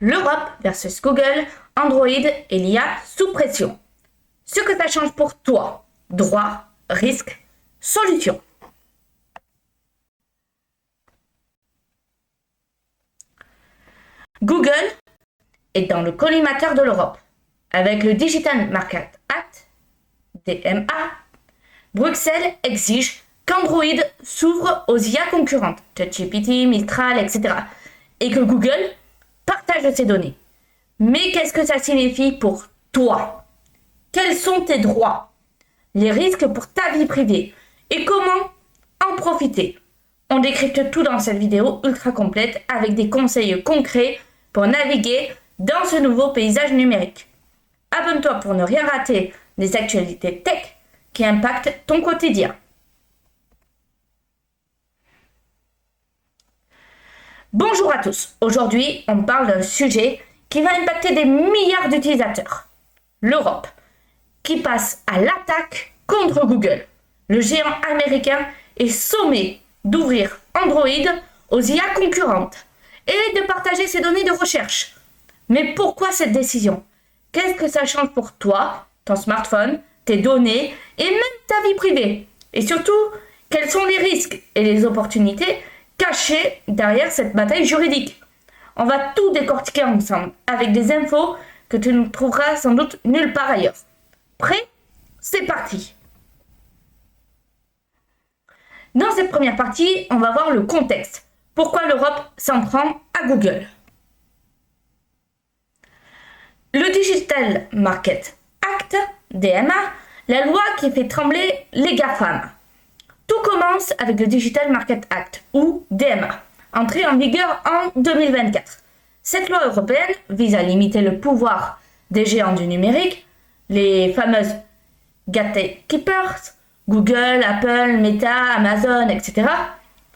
L'Europe versus Google, Android et l'IA sous pression. Ce que ça change pour toi. Droit, risque, solution. Google est dans le collimateur de l'Europe. Avec le Digital Market Act, DMA, Bruxelles exige qu'Android s'ouvre aux IA concurrentes, ChatGPT, Mistral, etc. et que Google partage ses données. Mais qu'est-ce que ça signifie pour toi? Quels sont tes droits? Les risques pour ta vie privée? Et comment en profiter? On décrypte tout dans cette vidéo ultra complète avec des conseils concrets pour naviguer dans ce nouveau paysage numérique. Abonne-toi pour ne rien rater des actualités tech qui impactent ton quotidien. Bonjour à tous, aujourd'hui on parle d'un sujet qui va impacter des milliards d'utilisateurs. L'Europe, qui passe à l'attaque contre Google. Le géant américain est sommé d'ouvrir Android aux IA concurrentes et de partager ses données de recherche. Mais pourquoi cette décision? Qu'est-ce que ça change pour toi, ton smartphone, tes données et même ta vie privée? Et surtout, quels sont les risques et les opportunités cachées derrière cette bataille juridique? On va tout décortiquer ensemble avec des infos que tu ne trouveras sans doute nulle part ailleurs. Prêt? C'est parti! Dans cette première partie, on va voir le contexte. Pourquoi l'Europe s'en prend à Google? Le Digital Market Act, DMA, la loi qui fait trembler les GAFAM. Tout commence avec le Digital Market Act, ou DMA, entré en vigueur en 2024. Cette loi européenne vise à limiter le pouvoir des géants du numérique, les fameuses gatekeepers, Google, Apple, Meta, Amazon, etc.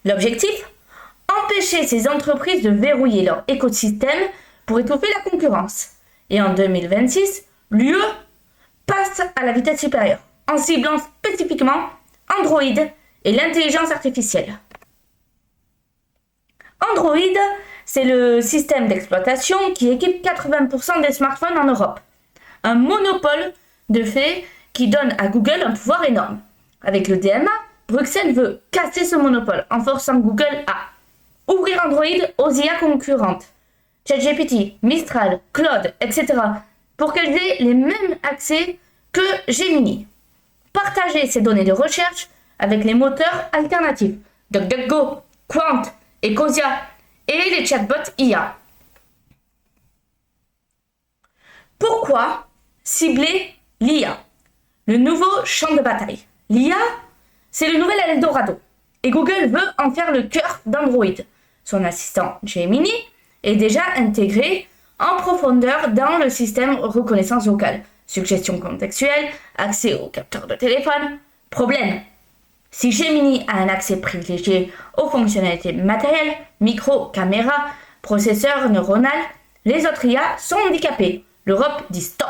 L'objectif? Empêcher ces entreprises de verrouiller leur écosystème pour étouffer la concurrence. Et en 2026, l'UE passe à la vitesse supérieure, en ciblant spécifiquement Android et l'intelligence artificielle. Android, c'est le système d'exploitation qui équipe 80% des smartphones en Europe. Un monopole de fait qui donne à Google un pouvoir énorme. Avec le DMA, Bruxelles veut casser ce monopole en forçant Google à ouvrir Android aux IA concurrentes, ChatGPT, Mistral, Claude, etc. pour qu'elles aient les mêmes accès que Gemini. Partager ces données de recherche avec les moteurs alternatifs, DuckDuckGo, Quant, Ecosia et les chatbots IA. Pourquoi cibler l'IA? Le nouveau champ de bataille. L'IA, c'est le nouvel Eldorado. Et Google veut en faire le cœur d'Android. Son assistant Gemini est déjà intégré en profondeur dans le système reconnaissance vocale. Suggestion contextuelle, accès au capteur de téléphone. Problème. Si Gemini a un accès privilégié aux fonctionnalités matérielles, micro, caméra, processeur neuronal, les autres IA sont handicapés. L'Europe dit stop.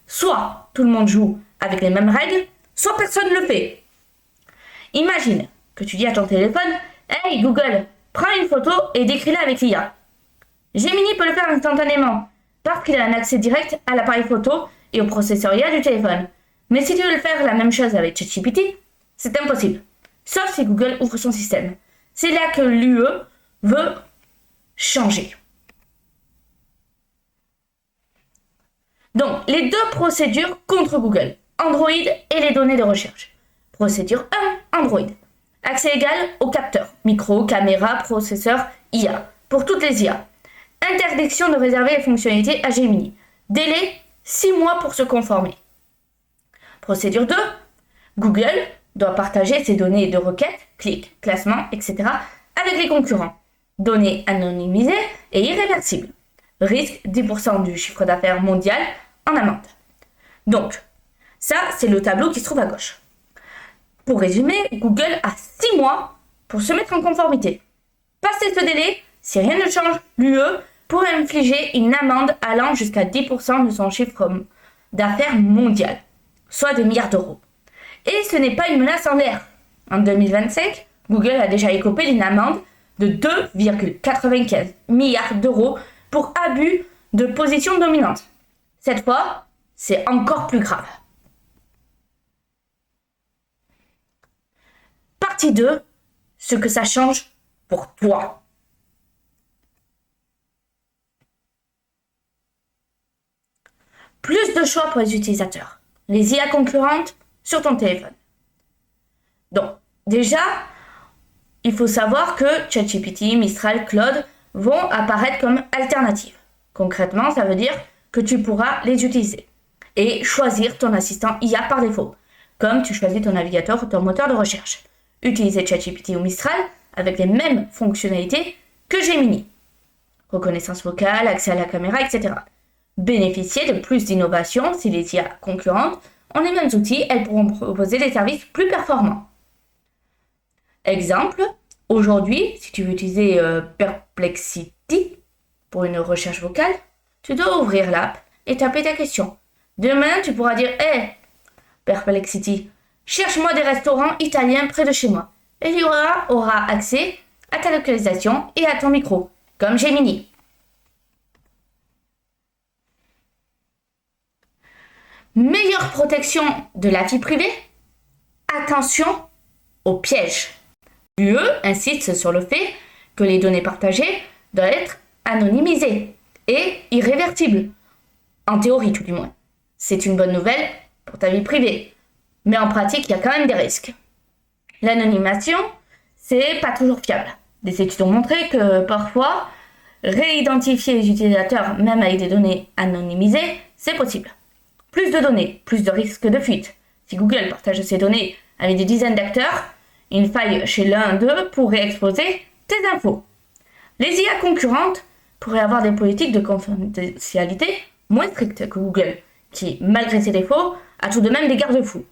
Soit tout le monde joue avec les mêmes règles, soit personne ne le fait. Imagine que tu dis à ton téléphone « Hey Google, prends une photo et décris-la avec l'IA ». Gemini peut le faire instantanément parce qu'il a un accès direct à l'appareil photo et au processeur IA du téléphone. Mais si tu veux faire la même chose avec ChatGPT, c'est impossible. Sauf si Google ouvre son système. C'est là que l'UE veut changer. Donc, les deux procédures contre Google, Android et les données de recherche. Procédure 1, Android. Accès égal aux capteurs, micro, caméra, processeur, IA, pour toutes les IA. Interdiction de réserver les fonctionnalités à Gemini. Délai, 6 mois pour se conformer. Procédure 2, Google doit partager ses données de requête, clics, classements, etc. avec les concurrents. Données anonymisées et irréversibles. Risque 10% du chiffre d'affaires mondial en amende. Donc, ça, c'est le tableau qui se trouve à gauche. Pour résumer, Google a 6 mois pour se mettre en conformité. Passé ce délai, si rien ne change, l'UE pourrait infliger une amende allant jusqu'à 10% de son chiffre d'affaires mondial, soit des milliards d'euros. Et ce n'est pas une menace en l'air. En 2025, Google a déjà écopé d'une amende de 2,95 milliards d'euros pour abus de position dominante. Cette fois, c'est encore plus grave. Partie 2, ce que ça change pour toi. Plus de choix pour les utilisateurs. Les IA concurrentes sur ton téléphone. Donc, déjà, il faut savoir que ChatGPT, Mistral, Claude vont apparaître comme alternatives. Concrètement, ça veut dire que tu pourras les utiliser et choisir ton assistant IA par défaut, comme tu choisis ton navigateur ou ton moteur de recherche. Utiliser ChatGPT ou Mistral avec les mêmes fonctionnalités que Gemini. Reconnaissance vocale, accès à la caméra, etc. Bénéficier de plus d'innovation si les IA concurrentes ont les mêmes outils, elles pourront proposer des services plus performants. Exemple, aujourd'hui, si tu veux utiliser Perplexity pour une recherche vocale, tu dois ouvrir l'app et taper ta question. Demain, tu pourras dire « Hey, Perplexity, cherche-moi des restaurants italiens près de chez moi. » Et il aura accès à ta localisation et à ton micro, comme Gemini. Meilleure protection de la vie privée? Attention aux pièges. L'UE insiste sur le fait que les données partagées doivent être anonymisées et irréversibles. En théorie, tout du moins. C'est une bonne nouvelle pour ta vie privée. Mais en pratique, il y a quand même des risques. L'anonymisation, c'est pas toujours fiable. Des études ont montré que parfois, réidentifier les utilisateurs, même avec des données anonymisées, c'est possible. Plus de données, plus de risques de fuite. Si Google partage ses données avec des dizaines d'acteurs, une faille chez l'un d'eux pourrait exposer tes infos. Les IA concurrentes pourraient avoir des politiques de confidentialité moins strictes que Google, qui, malgré ses défauts, a tout de même des garde-fous.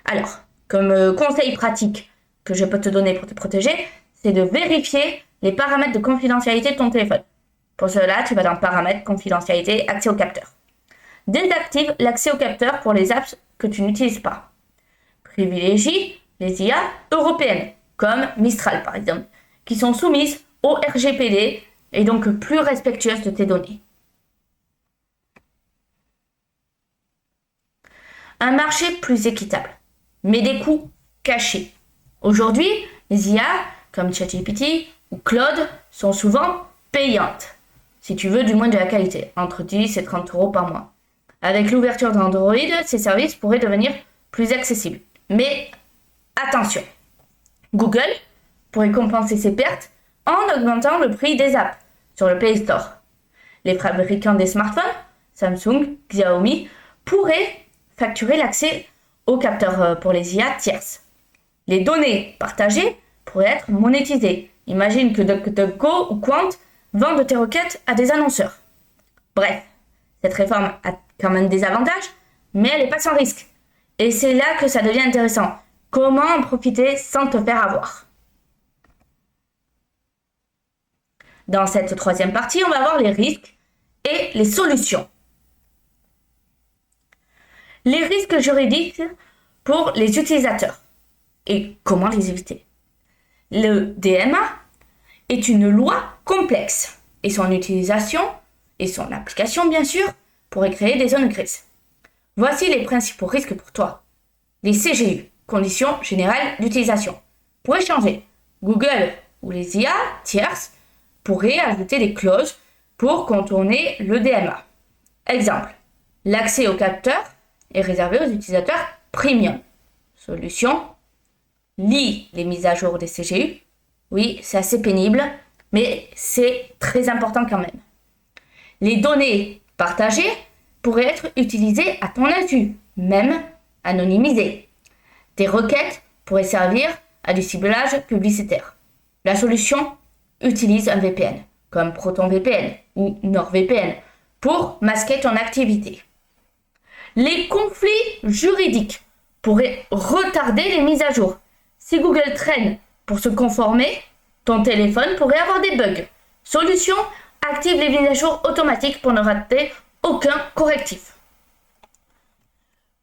Alors, comme conseil pratique que je peux te donner pour te protéger, c'est de vérifier les paramètres de confidentialité de ton téléphone. Pour cela, tu vas dans Paramètres, confidentialité, accès au capteur. Désactive l'accès au capteur pour les apps que tu n'utilises pas. Privilégie les IA européennes, comme Mistral par exemple, qui sont soumises au RGPD et donc plus respectueuses de tes données. Un marché plus équitable, mais des coûts cachés. Aujourd'hui, les IA, comme ChatGPT ou Claude, sont souvent payantes. Si tu veux du moins de la qualité, entre 10 et 30 € par mois. Avec l'ouverture d'Android, ces services pourraient devenir plus accessibles. Mais attention, Google pourrait compenser ses pertes en augmentant le prix des apps sur le Play Store. Les fabricants des smartphones, Samsung, Xiaomi, pourraient facturer l'accès aux capteurs pour les IA tierces. Les données partagées pourraient être monétisées. Imagine que DuckDuckGo ou Quant vendent tes requêtes à des annonceurs. Bref, cette réforme a quand même des avantages, mais elle n'est pas sans risque. Et c'est là que ça devient intéressant. Comment en profiter sans te faire avoir? Dans cette troisième partie, on va voir les risques et les solutions. Les risques juridiques pour les utilisateurs et comment les éviter. Le DMA est une loi complexe et son utilisation et son application, bien sûr, pourrait créer des zones grises. Voici les principaux risques pour toi. Les CGU, conditions générales d'utilisation, pourraient changer. Google ou les IA tierces pourraient ajouter des clauses pour contourner le DMA. Exemple, l'accès au capteur est réservé aux utilisateurs premium. Solution, lis les mises à jour des CGU. Oui, c'est assez pénible, mais c'est très important quand même. Les données partagées pourraient être utilisées à ton insu, même anonymisées. Tes requêtes pourraient servir à du ciblage publicitaire. La solution, utilise un VPN, comme ProtonVPN ou NordVPN, pour masquer ton activité. Les conflits juridiques pourraient retarder les mises à jour. Si Google traîne pour se conformer, ton téléphone pourrait avoir des bugs. Solution, active les mises à jour automatiques pour ne rater aucun correctif.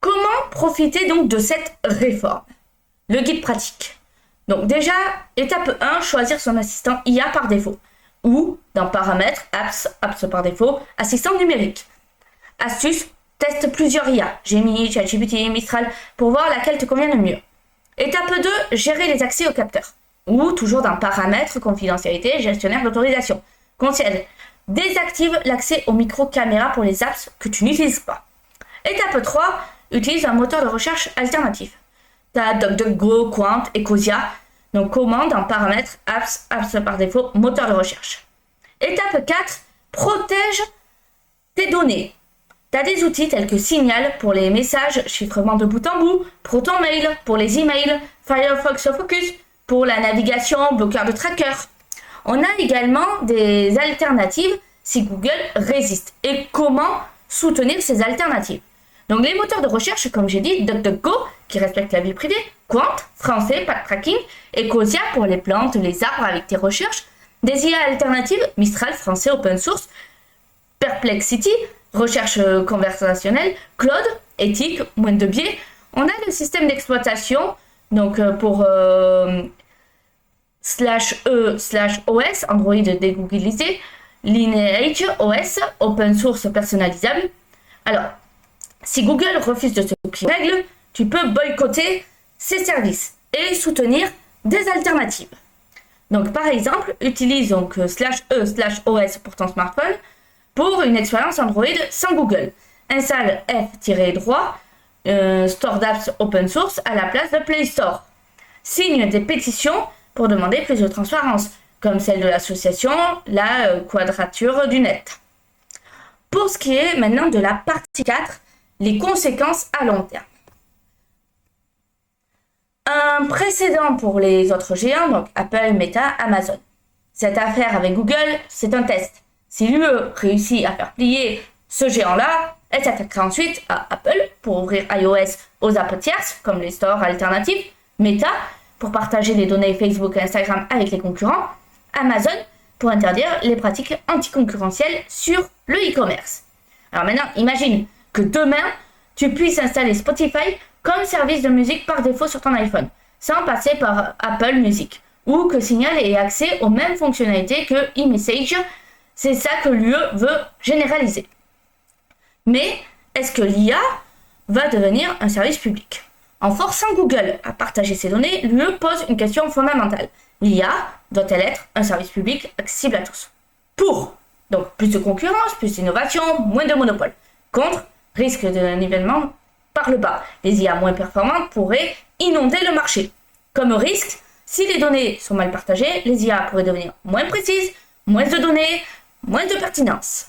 Comment profiter donc de cette réforme? Le guide pratique. Donc déjà, étape 1, choisir son assistant IA par défaut. Ou, dans paramètres, apps par défaut, assistant numérique. Astuce, teste plusieurs IA, Gemini, ChatGPT, Mistral, pour voir laquelle te convient le mieux. Étape 2, gérer les accès au capteur. Ou, toujours dans paramètres, confidentialité, gestionnaire d'autorisation. Conseil, désactive l'accès aux micro-caméras pour les apps que tu n'utilises pas. Étape 3, utilise un moteur de recherche alternatif. Tu as DuckDuckGo, Qwant, Ecosia. Donc, commande en paramètres, apps par défaut, moteur de recherche. Étape 4, protège tes données. Tu as des outils tels que Signal pour les messages, chiffrement de bout en bout, ProtonMail pour les emails, Firefox Focus pour la navigation, bloqueur de tracker. On a également des alternatives si Google résiste. Et comment soutenir ces alternatives? Donc les moteurs de recherche, comme j'ai dit, DuckDuckGo, qui respecte la vie privée, Qwant, français, pas de tracking, Ecosia pour les plantes, les arbres avec tes recherches, des IA alternatives, Mistral, français, open source, Perplexity, recherche conversationnelle, Claude, éthique, moins de biais. On a le système d'exploitation, donc pour /e/OS, Android dégooglilisé, Lineage OS, open source personnalisable. Alors, si Google refuse de se plier aux règles, tu peux boycotter ses services et soutenir des alternatives. Donc, par exemple, utilise donc /e/OS pour ton smartphone pour une expérience Android sans Google. Installe F-droit, Store d'apps open source à la place de Play Store. Signe des pétitions pour demander plus de transparence, comme celle de l'association La Quadrature du Net. Pour ce qui est maintenant de la partie 4, les conséquences à long terme. Un précédent pour les autres géants, donc Apple, Meta, Amazon. Cette affaire avec Google, c'est un test. Si l'UE réussit à faire plier ce géant-là, elle s'attaquera ensuite à Apple pour ouvrir iOS aux apps tierces, comme les stores alternatifs, Meta pour partager les données Facebook et Instagram avec les concurrents, Amazon pour interdire les pratiques anticoncurrentielles sur le e-commerce. Alors maintenant, imagine que demain, tu puisses installer Spotify comme service de musique par défaut sur ton iPhone, sans passer par Apple Music, ou que Signal ait accès aux mêmes fonctionnalités que eMessage. C'est ça que l'UE veut généraliser. Mais est-ce que l'IA va devenir un service public? En forçant Google à partager ses données, l'UE pose une question fondamentale. L'IA doit-elle être un service public accessible à tous? Pour, donc plus de concurrence, plus d'innovation, moins de monopole. Contre, risque de nivellement par le bas. Les IA moins performantes pourraient inonder le marché. Comme risque, si les données sont mal partagées, les IA pourraient devenir moins précises, moins de données, moins de pertinence.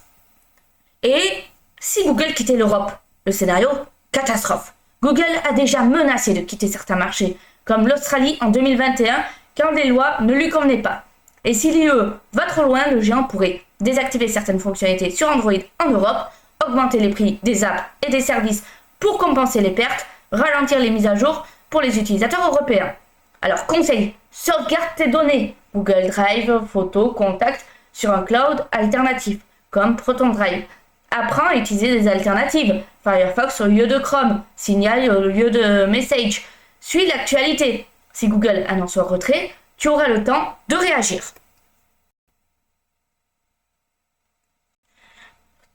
Et si Google quittait l'Europe, le scénario catastrophe. Google a déjà menacé de quitter certains marchés, comme l'Australie en 2021, quand les lois ne lui convenaient pas. Et si l'UE va trop loin, le géant pourrait désactiver certaines fonctionnalités sur Android en Europe, augmenter les prix des apps et des services pour compenser les pertes, ralentir les mises à jour pour les utilisateurs européens. Alors conseil, sauvegarde tes données, Google Drive, photos, contacts, sur un cloud alternatif, comme Proton Drive. Apprends à utiliser des alternatives, Firefox au lieu de Chrome, Signal au lieu de Message. Suis l'actualité. Si Google annonce un retrait, tu auras le temps de réagir.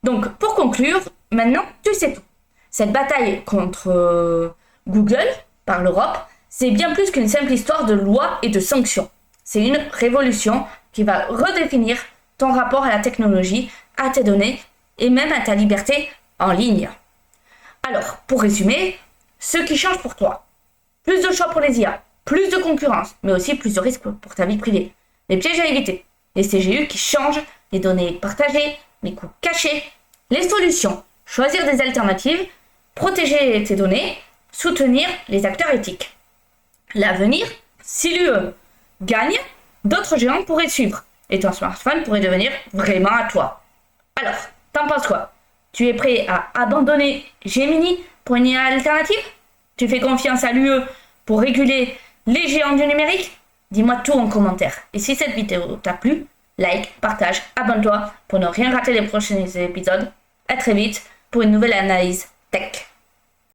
Donc, pour conclure, maintenant, tu sais tout. Cette bataille contre Google par l'Europe, c'est bien plus qu'une simple histoire de lois et de sanctions. C'est une révolution qui va redéfinir ton rapport à la technologie, à tes données et même à ta liberté en ligne. Alors, pour résumer, ce qui change pour toi, plus de choix pour les IA, plus de concurrence, mais aussi plus de risques pour ta vie privée. Les pièges à éviter, les CGU qui changent, les données partagées, les coûts cachés, les solutions, choisir des alternatives, protéger tes données, soutenir les acteurs éthiques. L'avenir, si l'UE gagne, d'autres géants pourraient suivre et ton smartphone pourrait devenir vraiment à toi. Alors, t'en penses quoi? Tu es prêt à abandonner Gemini pour une IA alternative? Tu fais confiance à l'UE pour réguler les géants du numérique? Dis-moi tout en commentaire. Et si cette vidéo t'a plu, like, partage, abonne-toi pour ne rien rater des prochains épisodes. À très vite pour une nouvelle analyse tech.